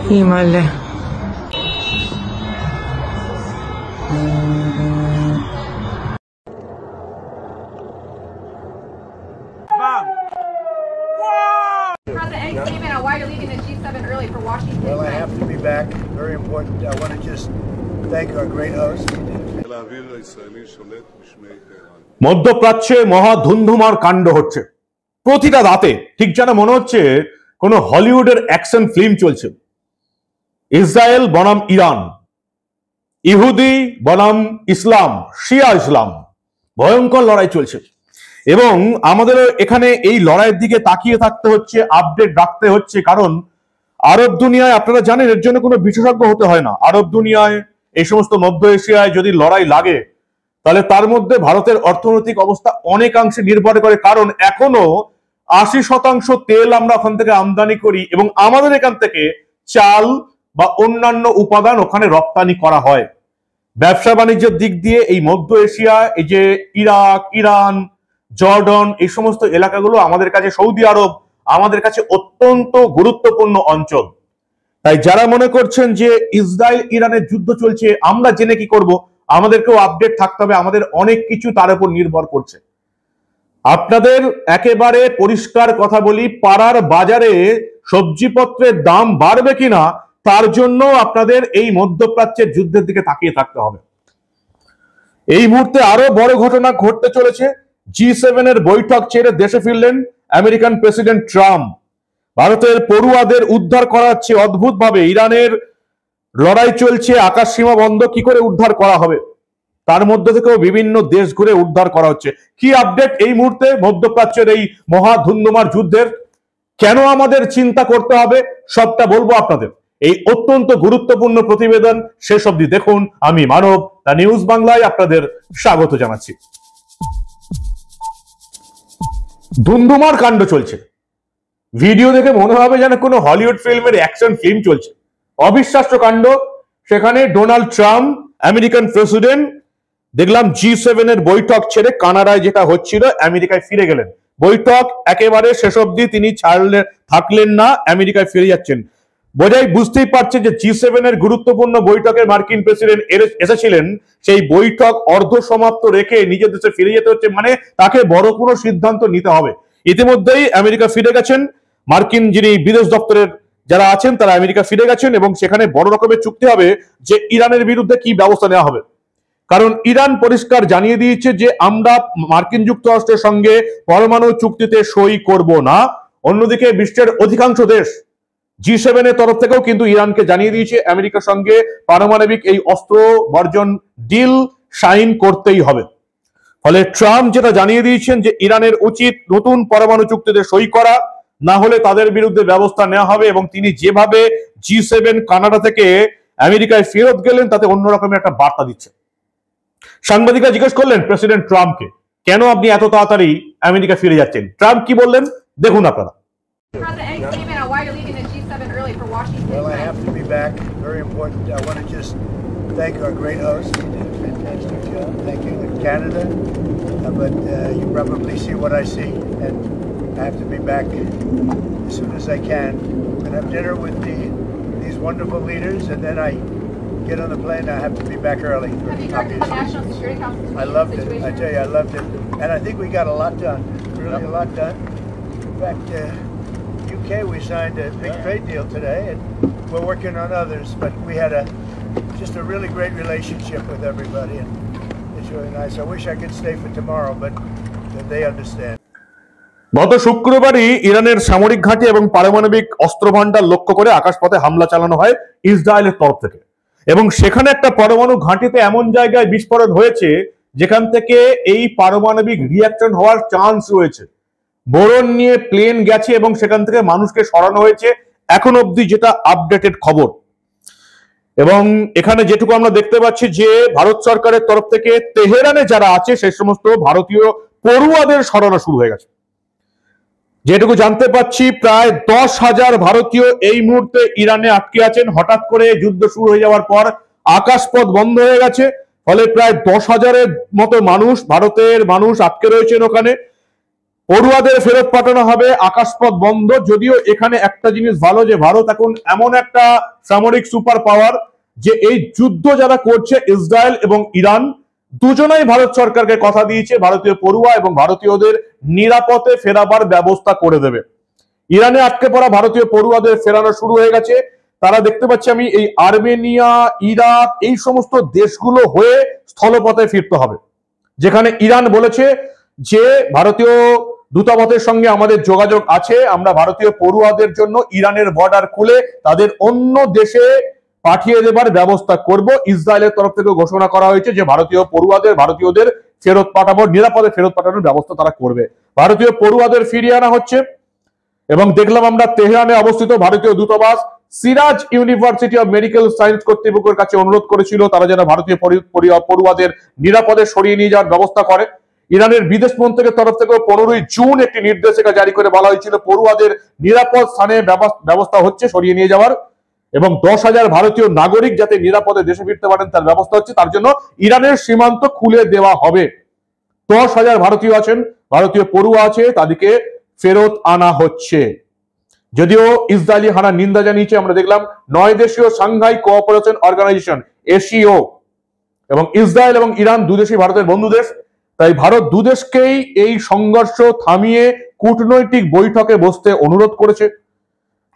Himalaya. President came in on why you're leaving the G7 early for Washington. Well, I have to be back. Very important. I want to just thank our great host. মধ্যপ্রাচ্যে মহা ধুন্ধুমার কাণ্ড হচ্ছে প্রতিটা রাতে, ঠিক যেন মনে হচ্ছে কোন হলিউডের অ্যাকশন ফিল্ম চলছে। ইসরায়েল বনাম ইরান, ইহুদি বনাম ইসলাম, শিয়া ইসলাম, ভয়ঙ্কর লড়াই চলছে এবং আমাদের এখানে এই লড়াইয়ের দিকে তাকিয়ে থাকতে হচ্ছে, আপডেট রাখতে হচ্ছে। কারণ আরব দুনিয়ায় আপনারা জানেন এর জন্য কোনো বিশেষজ্ঞ হতে হয় না। আরব দুনিয়ায়, এই সমস্ত মধ্য এশিয়ায় যদি লড়াই লাগে তাহলে তার মধ্যে ভারতের অর্থনৈতিক অবস্থা অনেকাংশে নির্ভর করে। কারণ এখনো 80% তেল আমরা ওখান থেকে আমদানি করি এবং আমাদের এখান থেকে চাল বা অন্যান্য উপাদান ওখানে রপ্তানি করা হয়। ব্যবসা বাণিজ্যের দিক দিয়ে এই মধ্য এশিয়া, এই যে ইরাক, ইরান, জর্ডন, এই সমস্ত এলাকাগুলো আমাদের কাছে, সৌদি আরব আমাদের কাছে অত্যন্ত গুরুত্বপূর্ণ অঞ্চল। তাই যারা মনে করছেন যে ইসরায়েল ইরানের যুদ্ধ চলছে, আমরা জেনে কি করব, আমাদেরকেও আপডেট থাকতে হবে। আমাদের অনেক কিছু তার উপর নির্ভর করছে। আপনাদের একেবারে পরিষ্কার কথা বলি, পাড়ার বাজারে সবজিপত্রের দাম বাড়বে কিনা তার জন্য আপনাদের এই মধ্যপ্রাচ্যের যুদ্ধের দিকে তাকিয়ে থাকতে হবে। এই মুহূর্তে আরো বড় ঘটনা ঘটতে চলেছে। G7 এর বৈঠক ছেড়ে দেশে ফিরলেন আমেরিকান প্রেসিডেন্ট ট্রাম্প। ভারতের পড়ুয়াদের উদ্ধার করা হচ্ছে অদ্ভুতভাবে। ইরানের লড়াই চলছে, আকাশ সীমা বন্ধ, কি করে উদ্ধার করা হবে? তার মধ্যে থেকেও বিভিন্ন দেশ ঘুরে উদ্ধার করা হচ্ছে। কি আপডেট এই মুহূর্তে মধ্যপ্রাচ্যের এই মহা ধুন্ধুমার যুদ্ধের? কেন আমাদের চিন্তা করতে হবে সবটা বলবো আপনাদের এই অত্যন্ত গুরুত্বপূর্ণ প্রতিবেদন। শেষ অবধি দেখুন। আমি মানব, দ্য নিউজ বাংলায় আপনাদের স্বাগত জানাচ্ছি। ধুন্ধুমার কাণ্ড চলছে। ভিডিও দেখে মনে হবে যেন কোনো হলিউড ফিল্মের অ্যাকশন ফিল্ম চলছে। অবিশ্বাস্য কাণ্ড। সেখানে ডোনাল্ড ট্রাম্প, আমেরিকান প্রেসিডেন্ট, দেখলাম G7 এর বৈঠক ছেড়ে কানাডায় যেটা হচ্ছিল আমেরিকায় ফিরে গেলেন। বৈঠক একেবারে শেষ অবধি তিনি থাকলেন না, আমেরিকায় ফিরে যাচ্ছেন। বুঝতেই পারছে যে G7 এর গুরুত্বপূর্ণ বৈঠকে মার্কিন প্রেসিডেন্ট এসেছিলেন, সেই বৈঠক অর্ধ সমাপ্ত রেখে নিজের দেশে ফিরে যেতে হচ্ছে। মানে তাকে বড় কোনো সিদ্ধান্ত নিতে হবে। ইতিমধ্যেই আমেরিকা ফিরে গেছেন মার্কিন যিনি বিদেশ দপ্তরের যারা আছেন, তারা আমেরিকা ফিরে গেছেন এবং সেখানে বড় রকমের চুক্তি হবে যে ইরানের বিরুদ্ধে কি ব্যবস্থা নেওয়া হবে। কারণ ইরান পরিষ্কার জানিয়ে দিয়েছে যে আমরা মার্কিন যুক্তরাষ্ট্রের সঙ্গে পরমাণু চুক্তিতে সই করব না। অন্যদিকে বিশ্বের অধিকাংশ দেশ G7 এর তরফ থেকেও কিন্তু ইরানকে জানিয়ে দিয়েছে আমেরিকার সঙ্গে পারমাণবিক এই অস্ত্র বর্জন ডিল সাইন করতেই হবে। ফলে ট্রাম্প যেটা জানিয়ে দিয়েছেন যে ইরানের উচিত নতুন পরমাণু চুক্তিতে সই করা, না হলে তাদের বিরুদ্ধে ব্যবস্থা নেওয়া হবে। এবং তিনি যেভাবে G7 কানাডা থেকে আমেরিকায় ফেরত গেলেন তাতে অন্যরকমের একটা বার্তা দিচ্ছে। সাংবাদিকরা জিজ্ঞেস করলেন প্রেসিডেন্ট ট্রাম্পকে, কেন আপনি এত তাড়াতাড়ি আমেরিকা ফিরে যাচ্ছেন? ট্রাম্প কি বললেন দেখুন আপনারা। President came in on why you're leaving the G7 early for Washington. Well, I have to be back. Very important. I want to just thank our great host. He did a fantastic job. Thank you in Canada. But you probably see what I see, and I have to be back as soon as I can. I'm going to have dinner with these wonderful leaders, and then I get on the plane. I have to be back early. Have you talked to the National Security Council? I loved it. I tell you, I loved it. And I think we got a lot done. Really a lot done. In fact, UK, we signed a big trade deal today, and we're working on others. But we had just a really great relationship with everybody, and it's really nice. I wish I could stay for tomorrow, but they understand. গত শুক্রবারই ইরানের সামরিক ঘাঁটি এবং পারমাণবিক অস্ত্রভান্ডার লক্ষ্য করে আকাশপথে হামলা চালানো হয় ইসরায়েলের তরফ থেকে। এবং সেখানে একটা পরমাণু ঘাঁটিতে এমন জায়গায় বিস্ফোরণ হয়েছে যেখান থেকে এই পারমাণবিক রিঅ্যাকশন হওয়ার চান্স রয়েছে। বোরন নিয়ে প্লেন গেছে এবং সেখান থেকে মানুষকে সরানো হয়েছে, এখন অবধি যেটা আপডেটেড খবর। এবং এখানে যেটুকু আমরা দেখতে পাচ্ছি যে ভারত সরকারের তরফ থেকে তেহরানে যারা আছে সেই সমস্ত ভারতীয় পড়ুয়াদের সরানো শুরু হয়ে গেছে। যেটুকু জানতে পাচ্ছি প্রায় 10,000 ভারতীয় এই মুহূর্তে ইরানে আটকে আছেন। হঠাৎ করে যুদ্ধ শুরু হয়ে যাওয়ার পর আকাশপথ বন্ধ হয়ে গেছে, ফলে প্রায় 10,000-এর মতো মানুষ, ভারতের মানুষ আটকে রয়েছেন ওখানে। পড়ুয়াদের ফেরত পাঠানো হবে, আকাশপথ বন্ধ। যদিও এখানে একটা জিনিস ভালো যে ভারত এখন এমন একটা সামরিক সুপার পাওয়ার যে এই যুদ্ধ যারা করছে ইসরায়েল এবং ইরান দুজনেই ভারত সরকারকে কথা দিয়েছে ভারতীয় পড়ুয়া এবং ভারতীয়দের নিরাপদে ফেরাবার ব্যবস্থা করে দেবে। ইরানে আটকে পড়া ভারতীয় পড়ুয়াদের ফেরানো শুরু হয়ে গেছে। তারা দেখতে পাচ্ছি আমি এই আর্মেনিয়া, ইরাক এই সমস্ত দেশগুলো হয়ে স্থলপথে ফিরতে হবে, যেখানে ইরান বলেছে যে ভারতীয় দূতাবাসের সঙ্গে আমাদের যোগাযোগ আছে, আমরা ভারতীয় পড়ুয়াদের জন্য ইরানের বর্ডার খুলে তাদের অন্য দেশে পাঠিয়ে দেবার ব্যবস্থা করব। ইসরায়েলের তরফ থেকে ঘোষণা করা হয়েছে যে ভারতীয়দের ফেরত পাঠাবো, নিরাপদে ফেরত পাঠানোর ব্যবস্থা তারা করবে। ভারতীয় পড়ুয়াদের ফিরিয়ে আনা হচ্ছে। এবং দেখলাম আমরা তেহরানে অবস্থিত ভারতীয় দূতাবাস Siraj university of medical science কর্তৃপক্ষের কাছে অনুরোধ করেছিল তারা যেন ভারতীয় পড়ুয়াদের নিরাপদে সরিয়ে নিয়ে যাওয়ার ব্যবস্থা করে। ইরানের বিদেশ মন্ত্রকের তরফ থেকে 15ই জুন একটি নির্দেশিকা জারি করে বলা হয়েছিল পড়ুয়াদের নিরাপদ স্থানে ব্যবস্থা হচ্ছে সরিয়ে নিয়ে যাওয়ার, এবং 10,000 ভারতীয় নাগরিক যাতে নিরাপদে দেশে ফিরতে পারেন তার ব্যবস্থা হচ্ছে। তার জন্য ইরানের সীমান্ত খুলে দেওয়া হবে। 10,000 ভারতীয় আছেন, ভারতীয় পড়ুয়া আছে, তাদেরকে ফেরত আনা হচ্ছে। যদিও ইসরায়েলি হানার নিন্দা জানিয়েছে। আমরা দেখলাম 9 দেশীয় সাংঘাই কোঅপারেশন অর্গানাইজেশন এসিও এবং ইসরায়েল এবং ইরান দুদেশই ভারতের বন্ধু দেশ, তাই ভারত দুদেশকেই এই সংঘর্ষ থামিয়ে কূটনৈতিক বৈঠকে বসতে অনুরোধ করেছে।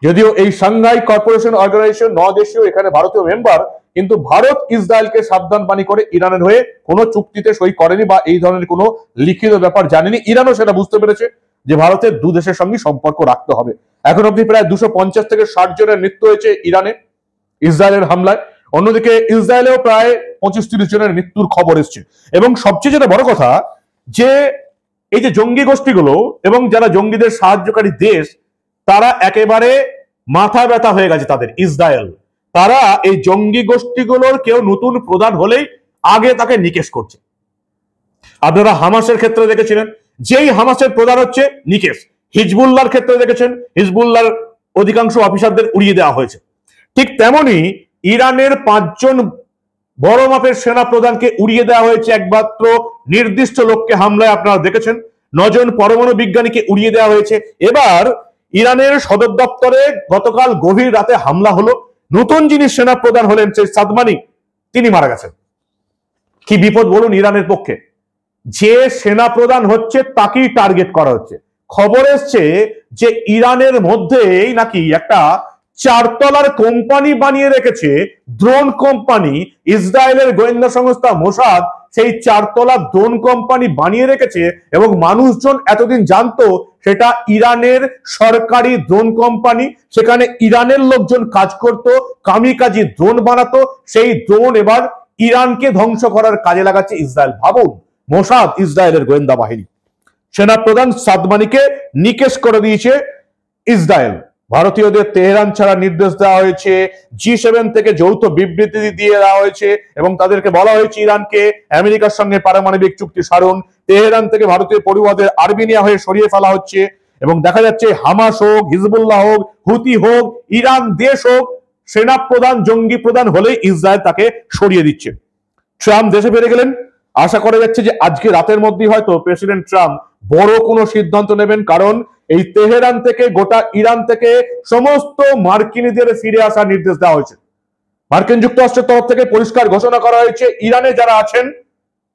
যদিও এই সাংঘাই কর্পোরেশন অর্গানাইজেশন 9 দেশীয়, এখানে ভারতীয় মেম্বার, কিন্তু ভারত ইসরায়েলকে সাবধান বাণী করে ইরানের হয়ে কোনো চুক্তিতে সই করেনি বা এই ধরনের কোনো লিখিত ব্যাপার জানেনি। ইরানও সেটা বুঝতে পেরেছে যে ভারতের দু দেশের সঙ্গে সম্পর্ক রাখতে হবে। এখন অব্দি প্রায় 250 থেকে 60 জনের মৃত্যু হয়েছে ইরানে ইসরায়েলের হামলায়। অন্যদিকে ইসরায়েলেও প্রায় 25-30 জনের মৃত্যুর খবর এসছে। এবং সবচেয়ে যেটা বড় কথা যে এই যে জঙ্গি গোষ্ঠীগুলো এবং যারা জঙ্গিদের সাহায্যকারী দেশ তারা একেবারে মাথা ব্যথা হয়ে গেছে তাদের। ইসরায়েল তারা এই জঙ্গি গোষ্ঠীগুলোর কেউ নতুন প্রধান হলেই আগে তাকে নিকেশ করছে। আপনারা হামাসের ক্ষেত্রে দেখেছিলেন, যেই হামাসের প্রধান হচ্ছে নিকেশ। হিজবুল্লাহর ক্ষেত্রে দেখেছেন, হিজবুল্লাহর অধিকাংশ অফিসারদের উড়িয়ে দেওয়া হয়েছে। ঠিক তেমনি ইরানের 5 জন বড় মাপের সেনা প্রধানকে উড়িয়ে দেওয়া হয়েছে একমাত্র নির্দিষ্ট লক্ষ্যে হামলায়। আপনারা দেখেছেন 9 জন পরমাণু বিজ্ঞানীকে উড়িয়ে দেওয়া হয়েছে। এবার ইরানের সদর দপ্তরে গতকাল গভীর রাতে হামলা হলো। নতুন যিনি সেনা প্রধান হলেন সেই সাদমানি, তিনি মারা গেছেন। কি বিপদ বলুন ইরানের পক্ষে, যে সেনা প্রধান হচ্ছে তাকেই টার্গেট করা হচ্ছে। খবর এসছে যে ইরানের মধ্যেই নাকি একটা 4 তলার কোম্পানি বানিয়ে রেখেছে, ড্রোন কোম্পানি। ইসরায়েলের গোয়েন্দা সংস্থা মোসাদ সেই 4 তলা ড্রোন কোম্পানি বানিয়ে রেখেছে এবং মানুষজন এতদিন জানতো সেটা ইরানের সরকারি ড্রোন কোম্পানি। সেখানে ইরানের লোকজন কাজ করত, কামিকাজি ড্রোন বানাতো। সেই ড্রোন এবার ইরানকে ধ্বংস করার কাজে লাগাচ্ছে ইসরায়েল। ভাবুন, মোসাদ ইসরায়েলের গোয়েন্দা বাহিনী সেনাপ্রধান সাদমানিকে নিকেশ করে দিয়েছে ইসরায়েল। ভারতীয়দের তেহরান ছাড়া নির্দেশ দেওয়া হয়েছে, G7 থেকে যৌথ বিবৃতি দিয়ে দেওয়া হয়েছে এবং তাদেরকে বলা হয়েছে ইরানকে আমেরিকার সঙ্গে পারমাণবিক চুক্তি সারুন। তেহরান থেকে ভারতীয় পড়ুয়াদের আর্মেনিয়া হয়ে সরিয়ে ফেলা হচ্ছে এবং দেখা যাচ্ছে হামাস হোক, হিজবুল্লাহ হোক, হুতি হোক, ইরান দেশ হোক, সেনা প্রধান জঙ্গি প্রধান হলে ইসরায়েল তাকে সরিয়ে দিচ্ছে। ট্রাম্প দেশে ফিরে গেলেন। আশা করা যাচ্ছে যে আজকে রাতের মধ্যেই হয়তো প্রেসিডেন্ট ট্রাম্প বড় কোনো সিদ্ধান্ত নেবেন, কারণ এই তেহরান থেকে গোটা ইরান থেকে সমস্ত মার্কিনীদের ফিরে আসার নির্দেশ দেওয়া হয়েছে। মার্কিন যুক্তরাষ্ট্রের তরফ থেকে পরিষ্কার ঘোষণা করা হয়েছে ইরানে যারা আছেন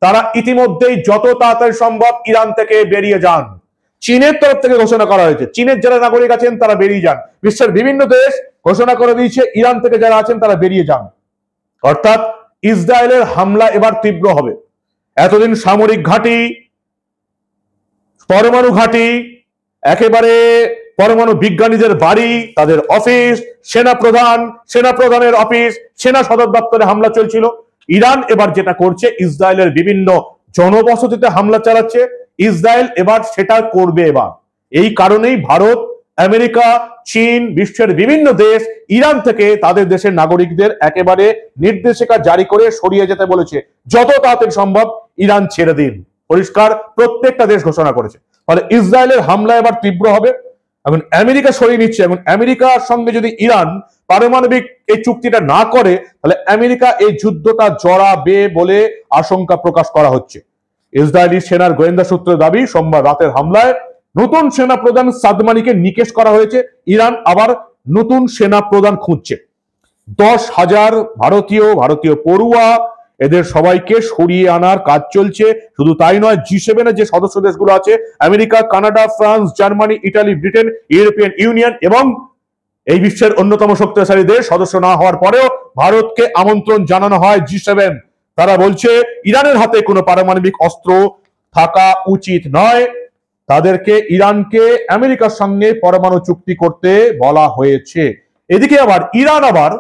তারা ইতিমধ্যেই যত তাড়াতাড়ি সম্ভব ইরান থেকে বেরিয়ে যান। চীনের তরফ থেকে ঘোষণা করা হয়েছে চীনের যারা নাগরিক আছেন তারা বেরিয়ে যান। বিশ্বের বিভিন্ন দেশ ঘোষণা করে দিয়েছে ইরান থেকে যারা আছেন তারা বেরিয়ে যান। অর্থাৎ ইসরায়েলের হামলা এবার তীব্র হবে। এতদিন সামরিক ঘাঁটি, পরমাণু ঘাঁটি, একেবারে পরমাণু বিজ্ঞানীদের বাড়ি, তাদের অফিস, সেনাপ্রধানের অফিস, সেনা সদর দপ্তরে হামলা চলছিল। ইরান এবার যেটা করছে ইসরায়েলের বিভিন্ন জনবসতিতে হামলা চালাচ্ছে। ইসরায়েল এবার সেটা করবে। এবার এই কারণেই ভারত, আমেরিকা, চীন, বিশ্বের বিভিন্ন দেশ ইরান থেকে তাদের দেশের নাগরিকদের একেবারে নির্দেশিকা জারি করে সরিয়ে যেতে বলেছে। যত তাড়াতাড়ি সম্ভব ইরান ছেড়ে দিন, পরিষ্কার প্রত্যেকটা দেশ ঘোষণা করেছে। ফলে ইসরায়েলের হামলা এবার তীব্র হবে। এখন আমেরিকা সরিয়ে নিচ্ছে এবং আমেরিকার সঙ্গে যদি ইরান পারমাণবিক এই চুক্তিটা না করে তাহলে আমেরিকা এই যুদ্ধটা জড়াবে বলে আশঙ্কা প্রকাশ করা হচ্ছে। ইসরায়েলি সেনার গোয়েন্দা সূত্রের দাবি সোমবার রাতের হামলায় নতুন সেনা প্রধান সাদমানিকে নিকেশ করা হয়েছে, ইরান আবার নতুন সেনা প্রধান খুঁজছে। 10,000 ভারতীয় পড়ুয়া, এদের সবাইকে সরিয়ে আনার কাজ চলছে। শুধু তাই নয়, G7 এর যে সদস্য দেশগুলো আছে, America, Canada, France, Germany, Italy, Britain, European union এবং এই বিশ্বের অন্যতম শক্তিশালী দেশ সদস্য না হওয়ার পরেও ভারতকে আমন্ত্রণ জানানো হয় G7। তারা বলছে ইরানের হাতে কোনো পারমাণবিক অস্ত্র থাকা উচিত নয়, তাদেরকে ইরানকে আমেরিকার সঙ্গে পরমাণু চুক্তি করতে বলা হয়েছে। এদিকে আবার ইরান আবার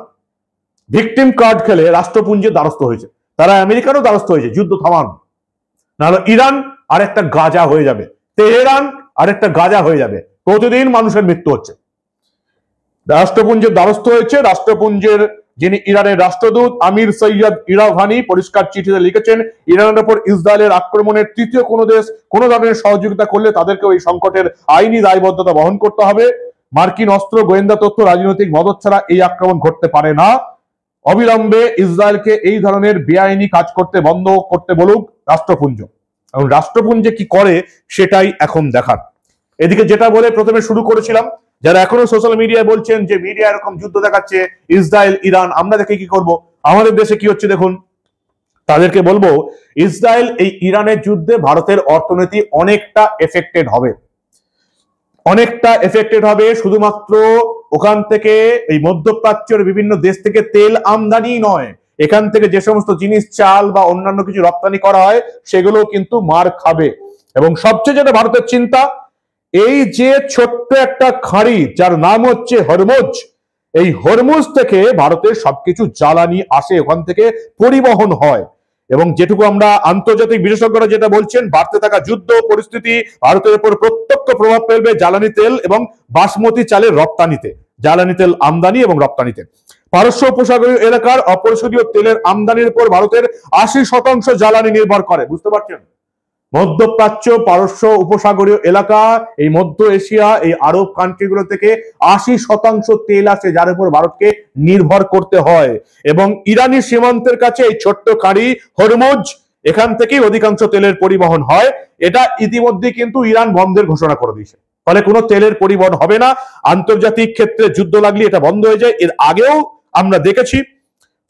ভিকটিম কার্ড খেলে রাষ্ট্রপুঞ্জের দ্বারস্থ হয়েছে, তারা আমেরিকারও দ্বারস্থ হয়েছে যুদ্ধ থামান, নাহলে ইরান আরেকটা গাজা হয়ে যাবে, তেহরান আরেকটা গাজা হয়ে যাবে, প্রতিদিন মানুষের মৃত্যু হচ্ছে। রাষ্ট্রপুঞ্জের দ্বারস্থ হয়েছে। রাষ্ট্রপুঞ্জের যিনি ইরানের রাষ্ট্রদূত আমির সৈয়দ ইরাভানি পরিষ্কার চিঠিতে লিখেছেন, ইরানের উপর ইসরায়েলের আক্রমণের তৃতীয় কোনো দেশ কোনো ধরনের সহযোগিতা করলে তাদেরকে ওই সংকটের আইনি দায়বদ্ধতা বহন করতে হবে। মার্কিন অস্ত্র, গোয়েন্দা তথ্য, রাজনৈতিক মদত ছাড়া এই আক্রমণ ঘটতে পারে না। অবিলম্বে ইসরায়েলকে এই ধরনের বেআইনি কাজ করতে বন্ধ করতে বলুক রাষ্ট্রপুঞ্জ। এবং রাষ্ট্রপুঞ্জে কি করে সেটাই এখন দেখার। এদিকে যেটা বলে প্রথমে শুরু করেছিলাম, যারা এখনো সোশ্যাল মিডিয়ায় বলছেন যে মিডিয়া এরকম যুদ্ধ দেখাচ্ছে ইসরায়েল ইরান, আমরা দেখে কি করব, আমাদের দেশে কি হচ্ছে দেখুন, তাদেরকে বলবো ইসরায়েল এই ইরানের যুদ্ধে ভারতের অর্থনীতি অনেকটা এফেক্টেড হবে, অনেকটা এফেক্টেড হবে। শুধুমাত্র ওখান থেকে এই মধ্যপ্রাচ্যের বিভিন্ন দেশ থেকে তেল আমদানি নয়, এখান থেকে যে সমস্ত জিনিস চাল বা অন্যান্য কিছু রপ্তানি করা হয় সেগুলো কিন্তু মার খাবে। এবং সবচেয়ে যেটা ভারতের চিন্তা, এই যে ছোট্ট একটা খাঁড়ি যার নাম হচ্ছে হরমুজ, এই হরমুজ থেকে ভারতের সবকিছু জ্বালানি আসে, ওখান থেকে পরিবহন হয়। এবং যেটুকু আমরা আন্তর্জাতিক বিশেষজ্ঞরা যেটা বলছেন, বাড়তে থাকা যুদ্ধ পরিস্থিতি ভারতের উপর প্রত্যক্ষ প্রভাব ফেলবে জ্বালানি তেল এবং বাসমতি চালের রপ্তানিতে, জ্বালানি তেল আমদানি এবং রপ্তানিতে। পারস্য উপসাগরীয় এলাকার অপরিশোধিত তেলের আমদানির উপর ভারতের 80% জ্বালানি নির্ভর করে, বুঝতে পারছেন? মধ্যপ্রাচ্য, পারস্য উপসাগরীয় এলাকা, এই মধ্য এশিয়া, এই আরব কান্ট্রিগুলো থেকে 80% তেল আসে, যার উপর ভারতকে নির্ভর করতে হয়। এবং ইরানি সীমান্তের কাছে এই ছোট্ট খাঁড়ি হরমুজ, এখান থেকেই অধিকাংশ তেলের পরিবহন হয়। এটা ইতিমধ্যে কিন্তু ইরান বন্ধের ঘোষণা করে দিয়েছে, ফলে কোনো তেলের পরিবহন হবে না। আন্তর্জাতিক ক্ষেত্রে যুদ্ধ লাগলে এটা বন্ধ হয়ে যায়, এর আগেও আমরা দেখেছি।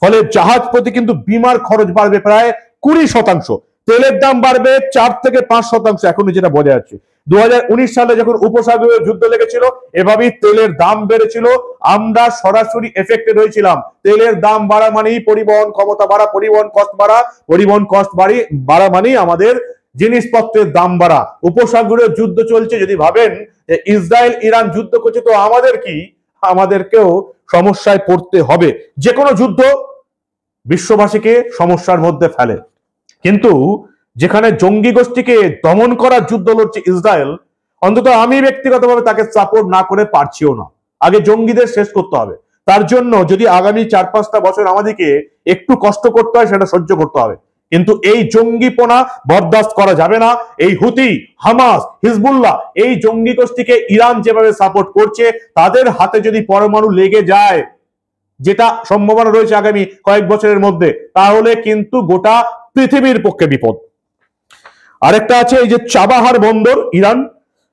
ফলে জাহাজ প্রতি কিন্তু বিমার খরচ বাড়বে প্রায় 20%, তেলের দাম বাড়বে 4 থেকে 5%, এখনো যেটা বোঝা যাচ্ছে। 2019 সালে যখন উপসাগরীয় যুদ্ধ লেগেছিল, এভাবেই তেলের দাম বেড়েছিল, আমরা সরাসরি এফেক্টেড হয়েছিলাম। তেলের দাম বাড়া মানেই পরিবহন ক্ষমতা বাড়া, পরিবহন কস্ট বাড়া, পরিবহন কস্ট বাড়া মানেই আমাদের জিনিসপত্রের দাম বাড়া। উপসাগরীয় যুদ্ধ চলছে, যদি ভাবেন যে ইসরায়েল ইরান যুদ্ধ করছে তো আমাদের কি, আমাদেরকেও সমস্যায় পড়তে হবে। যে কোনো যুদ্ধ বিশ্ববাসীকে সমস্যার মধ্যে ফেলে, কিন্তু যেখানে জঙ্গি গোষ্ঠীকে দমন করার যুদ্ধ লড়ছে ইসরায়েল, অন্তত আমি ব্যক্তিগতভাবে তাকে সাপোর্ট না করে পারছিও না। আগে জঙ্গিদের শেষ করতে হবে, তার জন্য যদি আগামী 4-5টা বছর আমাদেরকে একটু কষ্ট করতে হয় সেটা সহ্য করতে হবে, কিন্তু এই জঙ্গিপনা বরদাস্ত করা যাবে না। এই হুতি, হামাস, হিজবুল্লাহ, এই জঙ্গি গোষ্ঠীকে ইরান যেভাবে সাপোর্ট করছে, তাদের হাতে যদি পরমাণু লেগে যায়, যেটা সম্ভাবনা রয়েছে আগামী কয়েক বছরের মধ্যে, তাহলে কিন্তু গোটা পৃথিবীর পক্ষে বিপদ। আরেকটা আছে এই যে চাবাহার বন্দর ইরান,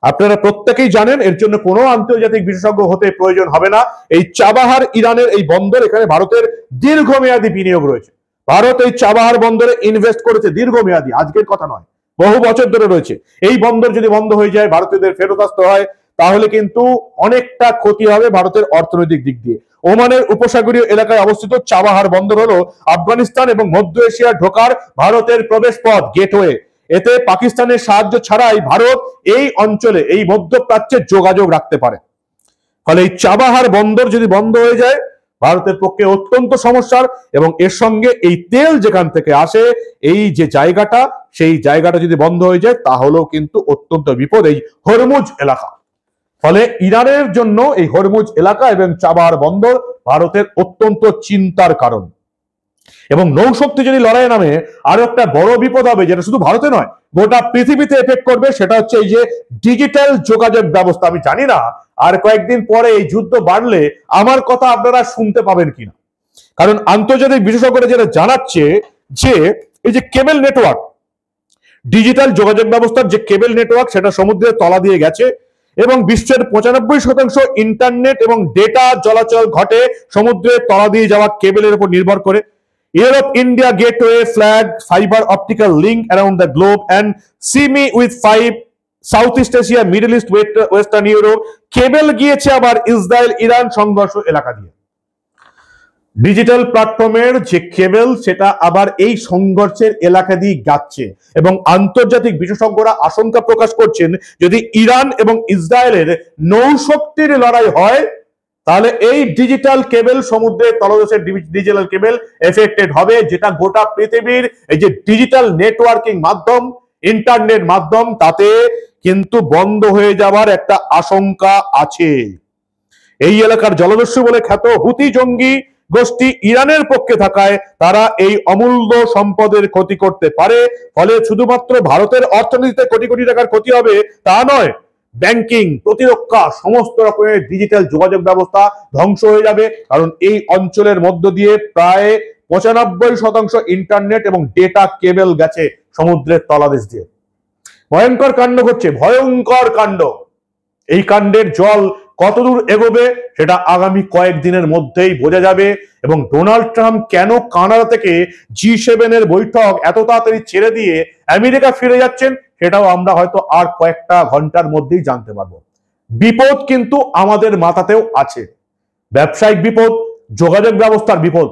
আপনারা প্রত্যেকেই জানেন, এর জন্য কোনো আন্তর্জাতিক বিশেষজ্ঞ হতে প্রয়োজন হবে না। এই চাবাহার ইরানের এই বন্দর, এখানে ভারতের দীর্ঘমেয়াদী বিনিয়োগ রয়েছে। ভারত এই চাবাহার বন্দরে ইনভেস্ট করেছে দীর্ঘমেয়াদী, আজকের কথা নয়, বহু বছর ধরে রয়েছে। এই বন্দর যদি বন্ধ হয়ে যায়, ভারতীয়দের ফেরত আসতে হয়, তাহলে কিন্তু অনেকটা ক্ষতি হবে ভারতের অর্থনৈতিক দিক দিয়ে। ওমানের উপসাগরীয় এলাকায় অবস্থিত চাবাহার বন্দর হলো আফগানিস্তান এবং মধ্য এশিয়া ঢোকার ভারতের প্রবেশ পথ, গেটওয়ে। এতে পাকিস্তানের সাহায্য ছাড়াই ভারত এই অঞ্চলে, এই মধ্যপ্রাচ্যে যোগাযোগ রাখতে পারে। ফলে এই চাবাহার বন্দর যদি বন্ধ হয়ে যায়, ভারতের পক্ষে অত্যন্ত সমস্যার। এবং এর সঙ্গে এই তেল যেখান থেকে আসে, এই যে জায়গাটা, সেই জায়গাটা যদি বন্ধ হয়ে যায়, তাহলেও কিন্তু অত্যন্ত বিপদ এই হরমুজ এলাকা। ফলে ইরানের জন্য এই হরমুজ এলাকা এবং চাবাহার বন্দর ভারতের অত্যন্ত চিন্তার কারণ। এবং নৌশক্তি যদি লড়াইয়ে নামে, আরো একটা বড় বিপদ হবে, যেটা শুধু ভারতে নয় গোটা পৃথিবীতে এফেক্ট করবে, সেটা হচ্ছে এই যে ডিজিটাল যোগাযোগ ব্যবস্থা। আমি জানি না আর কয়েকদিন পরে এই যুদ্ধ বাড়লে আমার কথা আপনারা শুনতে পাবেন কিনা, কারণ আন্তর্জাতিক বিশেষজ্ঞরা যেটা জানাচ্ছে যে এই যে কেবল নেটওয়ার্ক, ডিজিটাল যোগাযোগ ব্যবস্থার যে কেবল নেটওয়ার্ক সেটা সমুদ্রের তলা দিয়ে গেছে এবং বিশ্বের 95% ইন্টারনেট এবং ডেটা চলাচল ঘটে সমুদ্রের তলা দিয়ে যাওয়া কেবলের উপর নির্ভর করে। Europe India gateway flag fibre optical link around the globe and sea me with 5 south east Asia, middle east, western Europe. Cable গিয়েছে আবার ইসরায়েল ইরান সংঘর্ষ এলাকা দিয়ে। ডিজিটাল প্ল্যাটফর্মের যে কেবল সেটা আবার এই সংঘর্ষের এলাকা দিয়ে যাচ্ছে এবং আন্তর্জাতিক বিশেষজ্ঞরা আশঙ্কা প্রকাশ করছেন যদি ইরান এবং ইসরায়েলের নৌশক্তির লড়াই হয় তাহলে এই ডিজিটাল কেবল সমুদ্রের তলদেশের ডিজিটাল কেবল এফেক্টেড হবে, যেটা গোটা পৃথিবীর এই যে ডিজিটাল নেটওয়ার্কিং মাধ্যম, ইন্টারনেট মাধ্যম, তাতে কিন্তু বন্ধ হয়ে যাওয়ার একটা আশঙ্কা আছে। এই এলাকার জলদস্যু বলে খ্যাত হুতি জঙ্গি গোষ্ঠী ইরানের পক্ষে থাকায় তারা এই অমূল্য সম্পদের ক্ষতি করতে পারে। ফলে শুধুমাত্র ভারতের অর্থনীতিতে কোটি কোটি টাকার ক্ষতি হবে তা নয়, ব্যাংকিং, প্রতিরক্ষা, সমস্ত রকমের ডিজিটাল যোগাযোগ ব্যবস্থা ধ্বংস হয়ে যাবে। কারণ এই অঞ্চলের মধ্য দিয়ে প্রায় 95% ইন্টারনেট এবং ডেটা কেবল গেছে সমুদ্রের তলদেশ দিয়ে। ভয়ঙ্কর কাণ্ড ঘটছে, ভয়ঙ্কর কাণ্ড। এই কাণ্ডের জল কতদূর এগোবে সেটা আগামী কয়েকদিনের মধ্যেই বোঝা যাবে। এবং ডোনাল্ড ট্রাম্প কেন কানাডা থেকে G7 এর বৈঠক এত তাড়াতাড়ি ছেড়ে দিয়ে আমেরিকা ফিরে যাচ্ছেন সেটাও আমরা হয়তো আর কয়েকটা ঘন্টার মধ্যেই জানতে পারবো। বিপদ কিন্তু আমাদের মাথাতেও আছে, ব্যবসায়িক বিপদ, যোগাযোগ ব্যবস্থার বিপদ।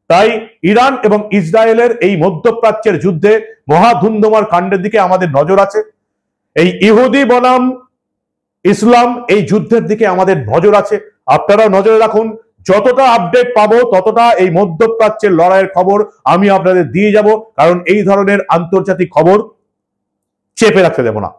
তাই ইরান এবং ইসরায়েলের এই মধ্যপ্রাচ্যের যুদ্ধে মহাধুন্ধুমার কাণ্ডের দিকে আমাদের নজর আছে। এই ইহুদি বনাম ইসলাম এই যুদ্ধের দিকে আমাদের নজর আছে, আপনারাও নজরে রাখুন। যতটা আপডেট পাবো ততটা এই মধ্যপ্রাচ্যের লড়াইয়ের খবর আমি আপনাদের দিয়ে যাব, কারণ এই ধরনের আন্তর্জাতিক খবর চেপে রাখতে দেব না।